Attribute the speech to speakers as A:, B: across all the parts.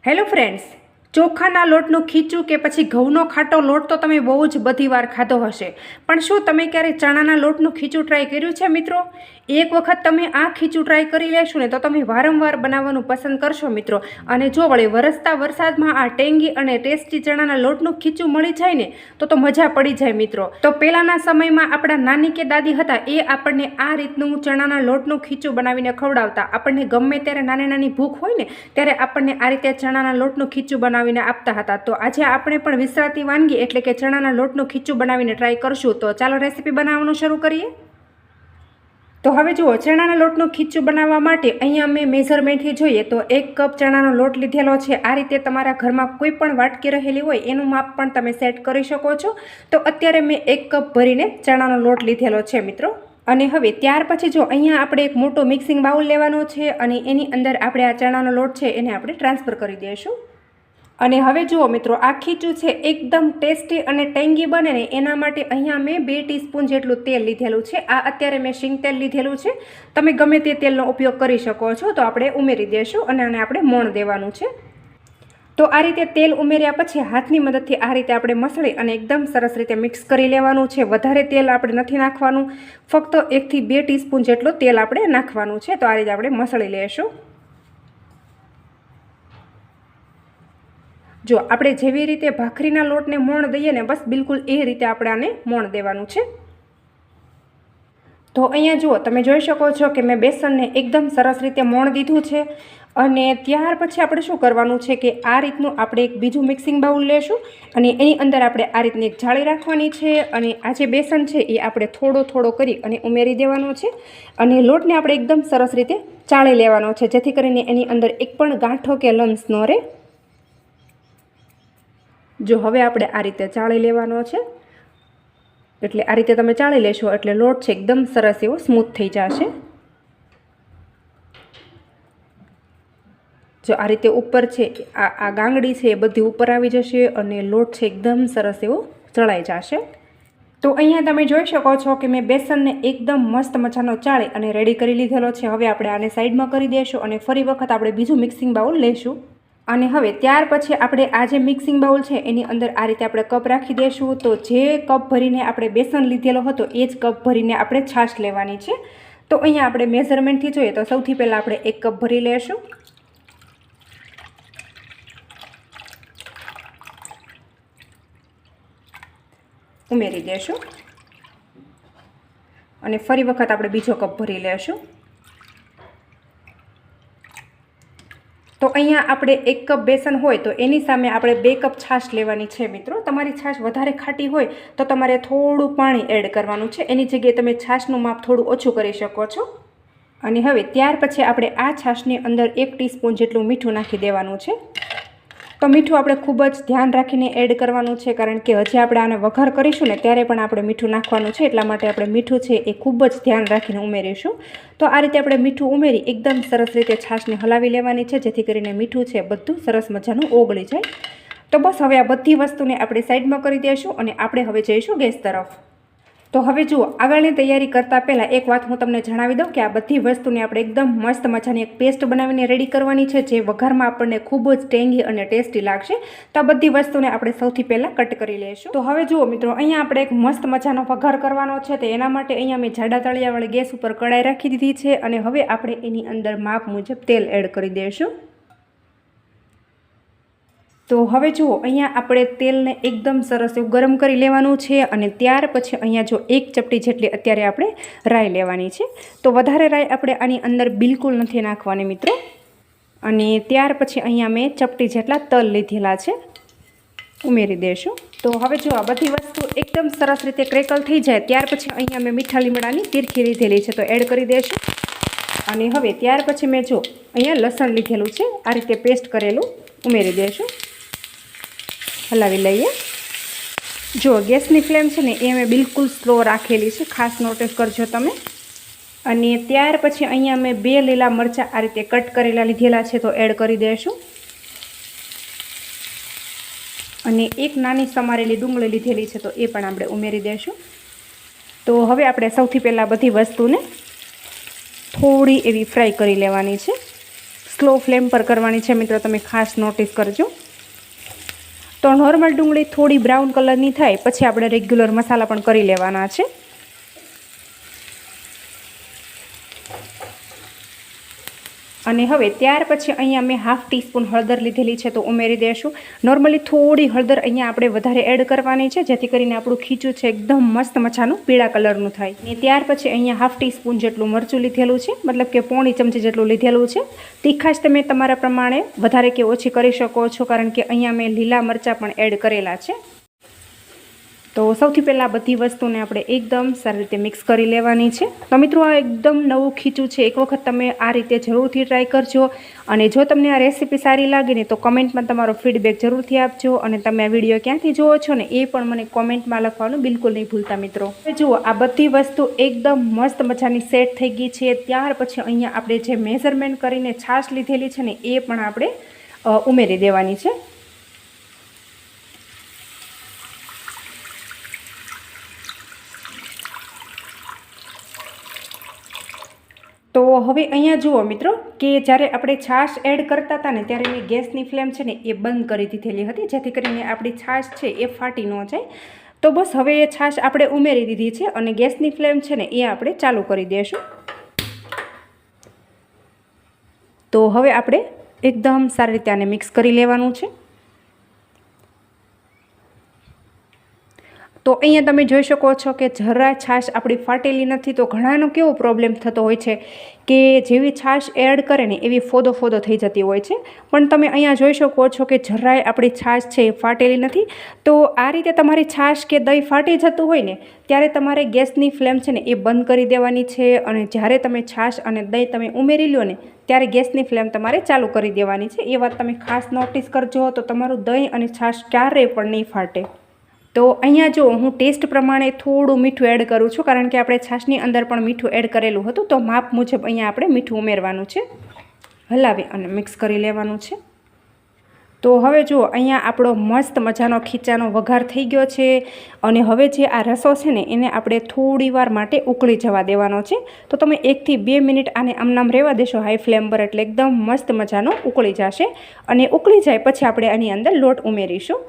A: Hello friends, ચોખાના લોટનું ખીચું કે પછી ઘઉંનો ખાટો લોટ તો તમે બહુ જ બધી વાર ખાધો હશે, પણ શું તમે ક્યારે ચણાના લોટનું ખીચું ટ્રાય કર્યું છે મિત્રો? એક વખત તમે આ ખીચું ટ્રાય કરી લેશો ને તો તમે વારંવાર બનાવવાનું પસંદ કરશો મિત્રો. અને જો વળી વરસતા વરસાદમાં આ ટેંગી અને ટેસ્ટી ચણાના લોટનું ખીચું મળી જાય ને તો મજા પડી જાય મિત્રો. તો પહેલાંના સમયમાં આપણા નાની કે દાદી હતા એ આપણને આ રીતનું ચણાના લોટનું ખીચું બનાવીને ખવડાવતા. આપણને ગમે ત્યારે નાની નાની ભૂખ હોય ને ત્યારે આપણને આ રીતે ચણાના લોટનું ખીચું બનાવીને આપતા હતા. તો આજે આપણે પણ વિસરાતી વાનગી એટલે કે ચણાના લોટનું ખીચું બનાવીને ટ્રાય કરશું. તો ચાલો રેસીપી બનાવવાનું શરૂ કરીએ. તો હવે જુઓ, ચણાના લોટનું ખીચું બનાવવા માટે અહીંયા મેં મેઝરમેન્ટથી જોઈએ તો 1 કપ ચણાનો લોટ લીધેલો છે. આ રીતે તમારા ઘરમાં કોઈ પણ વાટકી રહેલી હોય એનું માપ પણ તમે સેટ કરી શકો છો. તો અત્યારે મેં 1 કપ ભરીને ચણાનો લોટ લીધેલો છે મિત્રો. અને હવે ત્યાર પછી જો અહીંયા આપણે એક મોટો મિક્સિંગ બાઉલ લેવાનો છે અને એની અંદર આપણે આ ચણાનો લોટ છે એને આપણે ટ્રાન્સફર કરી દઈશું. અને હવે જુઓ મિત્રો, આ ખીચું છે એકદમ ટેસ્ટી અને ટેંગી બને ને એના માટે અહીંયા મેં 2 ટીસ્પૂન જેટલું તેલ લીધેલું છે. આ અત્યારે મેં શીંગ તેલ લીધેલું છે. તમે ગમે તે તેલનો ઉપયોગ કરી શકો છો. તો આપણે ઉમેરી દઈશું અને આને આપણે મોણ દેવાનું છે. તો આ રીતે તેલ ઉમેર્યા પછી હાથની મદદથી આ રીતે આપણે મસળી અને એકદમ સરસ રીતે મિક્સ કરી લેવાનું છે. વધારે તેલ આપણે નથી નાખવાનું, ફક્ત 1 થી 2 ટીસ્પૂન જેટલું તેલ આપણે નાખવાનું છે. તો આ રીતે આપણે મસળી લઈશું. જો આપણે જેવી રીતે ભાખરીના લોટને મોણ દઈએ ને બસ બિલકુલ એ રીતે આપણે આને મોણ દેવાનું છે. તો અહીંયા જુઓ, તમે જોઈ શકો છો કે મેં બેસનને એકદમ સરસ રીતે મોણ દીધું છે. અને ત્યાર પછી આપણે શું કરવાનું છે કે આ રીતનું આપણે એક બીજું મિક્સિંગ બાઉલ લેશું અને એની અંદર આપણે આ રીતની એક જાળી રાખવાની છે. અને આ જે બેસન છે એ આપણે થોડો થોડો કરી અને ઉમેરી દેવાનો છે. અને લોટને આપણે એકદમ સરસ રીતે ચાળી લેવાનો છે, જેથી કરીને એની અંદર એક પણ ગાંઠો કે લમ્સ ન રહે. જો હવે આપણે આ રીતે ચાળી લેવાનો છે. એટલે આ રીતે તમે ચાળી લેશો એટલે લોટ છે એકદમ સરસ એવો સ્મૂથ થઈ જશે. જો આ રીતે ઉપર છે આ ગાંગડી છે એ બધી ઉપર આવી જશે અને લોટ છે એકદમ સરસ એવો ચડાઈ જશે. તો અહીંયા તમે જોઈ શકો છો કે મેં બેસનને એકદમ મસ્ત મજાનો ચાળી અને રેડી કરી લીધેલો છે. હવે આપણે આને સાઈડમાં કરી દઈશું અને ફરી વખત આપણે બીજું મિક્સિંગ બાઉલ લઈશું. અને હવે ત્યાર પછી આપણે આ જે મિક્સિંગ બાઉલ છે એની અંદર આ રીતે આપણે કપ રાખી દઈશું. તો જે કપ ભરીને આપણે બેસન લીધેલો હતો એ જ કપ ભરીને આપણે છાશ લેવાની છે. તો અહીંયા આપણે મેઝરમેન્ટથી જોઈએ તો સૌથી પહેલાં આપણે 1 કપ ભરી લઈશું. ઉમેરી દઈશું અને ફરી વખત આપણે બીજો કપ ભરી લઈશું. તો અહીંયા આપણે 1 કપ બેસન હોય તો એની સામે આપણે 2 કપ છાશ લેવાની છે મિત્રો. તમારી છાશ વધારે ખાટી હોય તો તમારે થોડું પાણી એડ કરવાનું છે. એની જગ્યાએ તમે છાશનું માપ થોડું ઓછું કરી શકો છો. અને હવે ત્યાર પછી આપણે આ છાશની અંદર 1 ટીસ્પૂન જેટલું મીઠું નાખી દેવાનું છે. તો મીઠું આપણે ખૂબ જ ધ્યાન રાખીને એડ કરવાનું છે, કારણ કે હજી આપણે આને વઘાર કરીશું ને ત્યારે પણ આપણે મીઠું નાખવાનું છે. એટલા માટે આપણે મીઠું છે એ ખૂબ જ ધ્યાન રાખીને ઉમેરીશું. તો આ રીતે આપણે મીઠું ઉમેરી એકદમ સરસ રીતે છાશને હલાવી લેવાની છે, જેથી કરીને મીઠું છે બધું સરસ મજાનું ઓગળી જાય. તો બસ હવે આ બધી વસ્તુને આપણે સાઈડમાં કરી દઈશું અને આપણે હવે જઈશું ગેસ તરફ. તો હવે જુઓ, આગળની તૈયારી કરતાં પહેલાં એક વાત હું તમને જણાવી દઉં કે આ બધી વસ્તુને આપણે એકદમ મસ્ત મજાની એક પેસ્ટ બનાવીને રેડી કરવાની છે, જે વઘારમાં આપણને ખૂબ જ ટેંગી અને ટેસ્ટી લાગશે. તો આ બધી વસ્તુને આપણે સૌથી પહેલાં કટ કરી લઈશું. તો હવે જુઓ મિત્રો, અહીંયા આપણે એક મસ્ત મજાનો વઘાર કરવાનો છે. તો એના માટે અહીંયા મેં જાડા તળિયાવાળી ગેસ ઉપર કડાઈ રાખી દીધી છે અને હવે આપણે એની અંદર માપ મુજબ તેલ એડ કરી દઈશું. તો હવે જુઓ, અહીંયા આપણે તેલને એકદમ સરસ એવું ગરમ કરી લેવાનું છે. અને ત્યાર પછી અહીંયા જો 1 ચપટી જેટલી અત્યારે આપણે રાઈ લેવાની છે. તો વધારે રાઈ આપણે આની અંદર બિલકુલ નથી નાખવાની મિત્રો. અને ત્યાર પછી અહીંયા મેં ચપટી જેટલા તલ લીધેલા છે, ઉમેરી દઈશું. તો હવે જો આ બધી વસ્તુ એકદમ સરસ રીતે ક્રેકલ થઈ જાય ત્યાર પછી અહીંયા મેં મીઠા લીમડાની તીરખી લીધેલી છે, તો એડ કરી દઈશું. અને હવે ત્યાર પછી મેં જો અહીંયા લસણ લીધેલું છે, આ રીતે પેસ્ટ કરેલું ઉમેરી દઈશું. હલાવી લઈએ. જો ગેસની ફ્લેમ છે ને એ મેં બિલકુલ સ્લો રાખેલી છે, ખાસ નોટિસ કરજો તમે. અને ત્યાર પછી અહીંયા મેં 2 લીલા મરચાં આ રીતે કટ કરેલા લીધેલા છે, તો એડ કરી દઈશું. અને 1 નાની સમારેલી ડુંગળી લીધેલી છે, તો એ પણ આપણે ઉમેરી દઈશું. તો હવે આપણે સૌથી પહેલાં બધી વસ્તુને થોડી એવી ફ્રાય કરી લેવાની છે. સ્લો ફ્લેમ પર કરવાની છે મિત્રો, તમે ખાસ નોટિસ કરજો. તો નોર્મલ ડુંગળી થોડી બ્રાઉન કલરની થાય પછી આપણે રેગ્યુલર મસાલા પણ કરી લેવાના છે. અને હવે ત્યાર પછી અહીંયા મેં 1/2 ટીસ્પૂન હળદર લીધેલી છે તો ઉમેરી દઈશું. નોર્મલી થોડી હળદર અહીંયા આપણે વધારે એડ કરવાની છે જેથી કરીને આપણું ખીચું છે એકદમ મસ્ત મજાનું પીળા કલરનું થાય. અને ત્યાર પછી અહીંયા 1/2 ટીસ્પૂન જેટલું મરચું લીધેલું છે, મતલબ કે પોણી ચમચી જેટલું લીધેલું છે. તીખાશ તમે તમારા પ્રમાણે વધારે કે ઓછી કરી શકો છો, કારણ કે અહીંયા મેં લીલા મરચાં પણ એડ કરેલા છે. તો સૌથી પહેલાં બધી વસ્તુને આપણે એકદમ સારી રીતે મિક્સ કરી લેવાની છે. તો મિત્રો આ એકદમ નવું ખીચું છે, એક વખત તમે આ રીતે જરૂરથી ટ્રાય કરજો. અને જો તમને આ રેસીપી સારી લાગે ને તો કમેન્ટમાં તમારો ફીડબેક જરૂરથી આપજો. અને તમે આ વિડીયો ક્યાંથી જુઓ છો ને એ પણ મને કોમેન્ટમાં લખવાનું બિલકુલ નહીં ભૂલતા મિત્રો. જુઓ આ બધી વસ્તુ એકદમ મસ્ત મજાની સેટ થઈ ગઈ છે. ત્યાર પછી અહીંયા આપણે જે મેઝરમેન્ટ કરીને છાશ લીધેલી છે ને એ પણ આપણે ઉમેરી દેવાની છે. તો હવે અહીંયા જુઓ મિત્રો કે જ્યારે આપણે છાશ એડ કરતા હતા ને ત્યારે મેં ગેસની ફ્લેમ છે ને એ બંધ કરી દીધેલી હતી જેથી કરીને આપણી છાશ છે એ ફાટી ન જાય. તો બસ હવે એ છાશ આપણે ઉમેરી દીધી છે અને ગેસની ફ્લેમ છે ને એ આપણે ચાલુ કરી દઈશું. તો હવે આપણે એકદમ સારી રીતે આને મિક્સ કરી લેવાનું છે. તો અહીંયા તમે જોઈ શકો છો કે જરા છાશ આપણી ફાટેલી નથી. તો ઘણાનો કેવો પ્રોબ્લેમ થતો હોય છે કે જેવી છાશ એડ કરે ને એવી ફોદો ફોદો થઈ જતી હોય છે, પણ તમે અહીંયા જોઈ શકો છો કે જરાય આપણી છાશ છે એ ફાટેલી નથી. તો આ રીતે તમારી છાશ કે દહીં ફાટી જતું હોય ને ત્યારે તમારે ગેસની ફ્લેમ છે ને એ બંધ કરી દેવાની છે. અને જ્યારે તમે છાશ અને દહીં તમે ઉમેરી લો ને ત્યારે ગેસની ફ્લેમ તમારે ચાલુ કરી દેવાની છે. એ વાત તમે ખાસ નોટિસ કરજો, તો તમારું દહીં અને છાશ ક્યારેય પણ નહીં ફાટે. તો અહીંયા જો હું ટેસ્ટ પ્રમાણે થોડું મીઠું એડ કરું છું, કારણ કે આપણે છાશની અંદર પણ મીઠું એડ કરેલું હતું. તો માપ મુજબ અહીંયા આપણે મીઠું ઉમેરવાનું છે. હલાવી અને મિક્સ કરી લેવાનું છે. તો હવે જુઓ અહીંયા આપણો મસ્ત મજાનો ખીચાનો વઘાર થઈ ગયો છે. અને હવે જે આ રસો છે ને એને આપણે થોડી વાર માટે ઉકળી જવા દેવાનો છે. તો તમે 1 થી 2 મિનિટ આને આમનામ રહેવા દેશો હાઈ ફ્લેમ પર, એટલે એકદમ મસ્ત મજાનો ઉકળી જશે. અને ઉકળી જાય પછી આપણે આની અંદર લોટ ઉમેરીશું.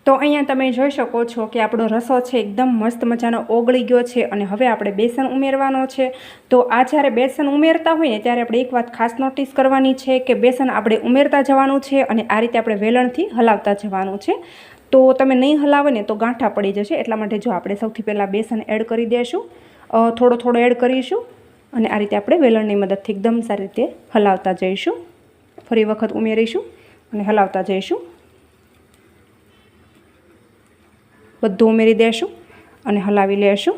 A: તો અહીંયા તમે જોઈ શકો છો કે આપણો રસો છે એકદમ મસ્ત મજાનો ઓગળી ગયો છે. અને હવે આપણે બેસન ઉમેરવાનો છે. તો આ જ્યારે બેસન ઉમેરતા હોય ને ત્યારે આપણે એક વાત ખાસ નોટિસ કરવાની છે કે બેસન આપણે ઉમેરતા જવાનું છે અને આ રીતે આપણે વેલણથી હલાવતા જવાનું છે. તો તમે નહીં હલાવો ને તો ગાંઠા પડી જશે. એટલા માટે જો આપણે સૌથી પહેલાં બેસન એડ કરી દઈશું, થોડો થોડો એડ કરીશું અને આ રીતે આપણે વેલણની મદદથી એકદમ સારી રીતે હલાવતા જઈશું. ફરી વખત ઉમેરીશું અને હલાવતા જઈશું. બધું ઉમેરી દઈશું અને હલાવી લેશું.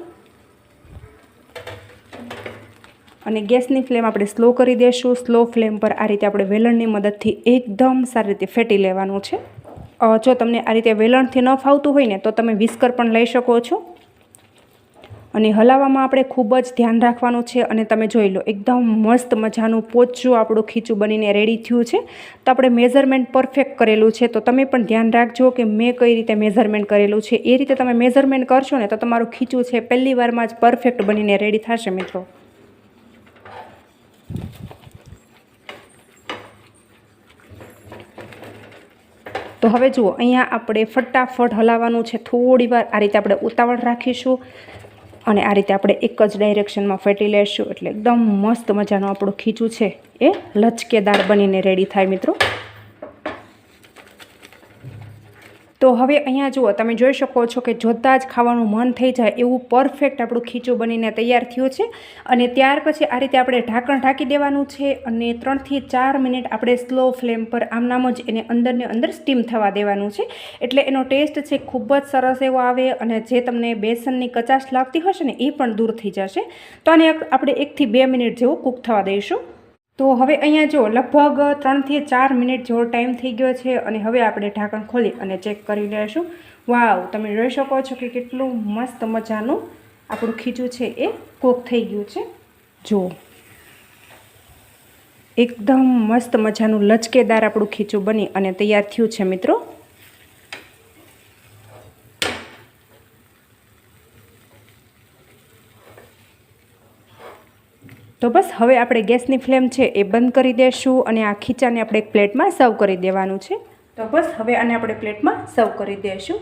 A: અને ગેસની ફ્લેમ આપણે સ્લો કરી દઈશું. સ્લો ફ્લેમ પર આ રીતે આપણે વેલણની મદદથી એકદમ સારી રીતે ફેટી લેવાનું છે. જો તમને આ રીતે વેલણથી ન ફાવતું હોય ને તો તમે વિસ્કર પણ લઈ શકો છો. અને હલાવવામાં આપણે ખૂબ જ ધ્યાન રાખવાનું છે. અને તમે જોઈ લો એકદમ મસ્ત મજાનું પોચું આપણું ખીચું બનીને રેડી થયું છે. તો આપણે મેઝરમેન્ટ પરફેક્ટ કરેલું છે. તો તમે પણ ધ્યાન રાખજો કે મેં કઈ રીતે મેઝરમેન્ટ કરેલું છે. એ રીતે તમે મેઝરમેન્ટ કરશો ને તો તમારું ખીચું છે પહેલી વારમાં જ પરફેક્ટ બનીને રેડી થશે મિત્રો. તો હવે જુઓ અહીંયા આપણે ફટાફટ હલાવવાનું છે. થોડી વાર આ રીતે આપણે ઉતાવળ રાખીશું અને આ રીતે આપણે એક જ ડાયરેક્શનમાં ફેટી લેશું એટલે એકદમ મસ્ત મજાનું આપણું ખીચું છે એ લચકેદાર બનીને રેડી થાય મિત્રો. તો હવે અહીંયા જુઓ તમે જોઈ શકો છો કે જોતાં જ ખાવાનું મન થઈ જાય એવું પરફેક્ટ આપણું ખીચું બનીને તૈયાર થયું છે. અને ત્યાર પછી આ રીતે આપણે ઢાંકણ ઢાંકી દેવાનું છે અને 3 થી 4 મિનિટ આપણે સ્લો ફ્લેમ પર આમનામ જ એને અંદરને અંદર સ્ટીમ થવા દેવાનું છે. એટલે એનો ટેસ્ટ છે ખૂબ જ સરસ એવો આવે અને જે તમને બેસનની કચાશ લાગતી હશે ને એ પણ દૂર થઈ જશે. તો આને આપણે 1 થી 2 મિનિટ જેવું કૂક થવા દઈશું. તો હવે અહીંયા જો લગભગ 3 થી 4 મિનિટ જેવો ટાઈમ થઈ ગયો છે અને હવે આપણે ઢાંકણ ખોલી અને ચેક કરી લઈશું. વાવ, તમે જોઈ શકો છો કે કેટલું મસ્ત મજાનું આપણું ખીચું છે એ કૂક થઈ ગયું છે. જો એકદમ મસ્ત મજાનું લચકેદાર આપણું ખીચું બની અને તૈયાર થયું છે મિત્રો. તો બસ હવે આપણે ગેસની ફ્લેમ છે એ બંધ કરી દઈશું અને આ ખીચાને આપણે એક પ્લેટમાં સર્વ કરી દેવાનું છે. તો બસ હવે આને આપણે પ્લેટમાં સર્વ કરી દઈશું.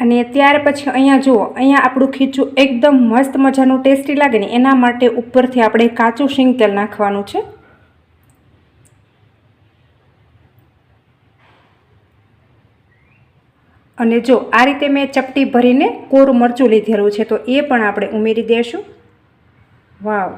A: અને ત્યાર પછી અહીંયા જુઓ, અહીંયા આપણું ખીચું એકદમ મસ્ત મજાનું ટેસ્ટી લાગે ને એના માટે ઉપરથી આપણે કાચું શીંગ તેલ નાખવાનું છે. અને જો આ રીતે મેં ચપટી ભરીને કોરું મરચું લીધેલું છે તો એ પણ આપણે ઉમેરી દઈશું. વાવ,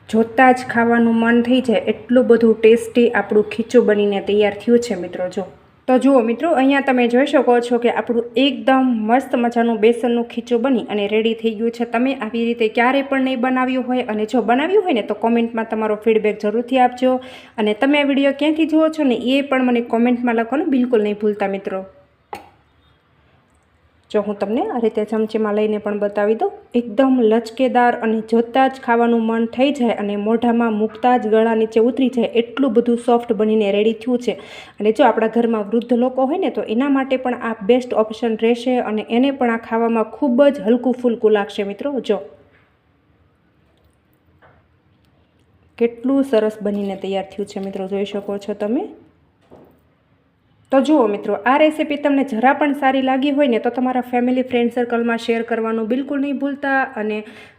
A: જોતાં જ ખાવાનું મન થઈ જાય એટલું બધું ટેસ્ટી આપણું ખીચું બનીને તૈયાર થયું છે મિત્રો. તો જુઓ મિત્રો, અહીંયા તમે જોઈ શકો છો કે આપણું એકદમ મસ્ત મજાનું બેસનનું ખીચું બની અને રેડી થઈ ગયું છે. તમે આવી રીતે ક્યારેય પણ નહીં બનાવ્યું હોય, અને જો બનાવ્યું હોય ને તો કોમેન્ટમાં તમારો ફીડબેક જરૂરથી આપજો. અને તમે આ વિડીયો ક્યાંથી જુઓ છો ને એ પણ મને કોમેન્ટમાં લખવાનું બિલકુલ નહીં ભૂલતા મિત્રો. જો હું તમને આ રીતે ચમચીમાં લઈને પણ બતાવી દઉં, એકદમ લચકેદાર અને જોતાં જ ખાવાનું મન થઈ જાય અને મોઢામાં મૂકતા જ ગળા નીચે ઉતરી જાય એટલું બધું સોફ્ટ બનીને રેડી થયું છે. અને જો આપણા ઘરમાં વૃદ્ધ લોકો હોય ને તો એના માટે પણ આ બેસ્ટ ઓપ્શન રહેશે અને એને પણ આ ખાવામાં ખૂબ જ હલકું ફૂલકું લાગશે મિત્રો. જો કેટલું સરસ બનીને તૈયાર થયું છે મિત્રો, જોઈ શકો છો તમે. તો જુઓ મિત્રો, આ રેસીપી તમને જરા પણ સારી લાગી હોય ને તો તમારા ફેમિલી ફ્રેન્ડ સર્કલમાં શેર કરવાનું બિલકુલ નહીં ભૂલતા. અને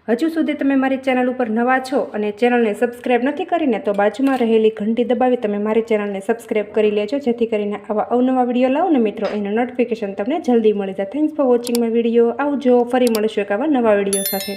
A: હજુ સુધી તમે મારી ચેનલ ઉપર નવા છો અને ચેનલને સબસ્ક્રાઈબ નથી કરીને તો બાજુમાં રહેલી ઘંટી દબાવી તમે મારી ચેનલને સબસ્ક્રાઈબ કરી લેજો, જેથી કરીને આવા અવનવા વિડીયો લાવો ને મિત્રો એનું નોટિફિકેશન તમને જલ્દી મળી જાય. Thanks for watching my video. આવજો, ફરી મળીશું એક આવા નવા વિડીયો સાથે.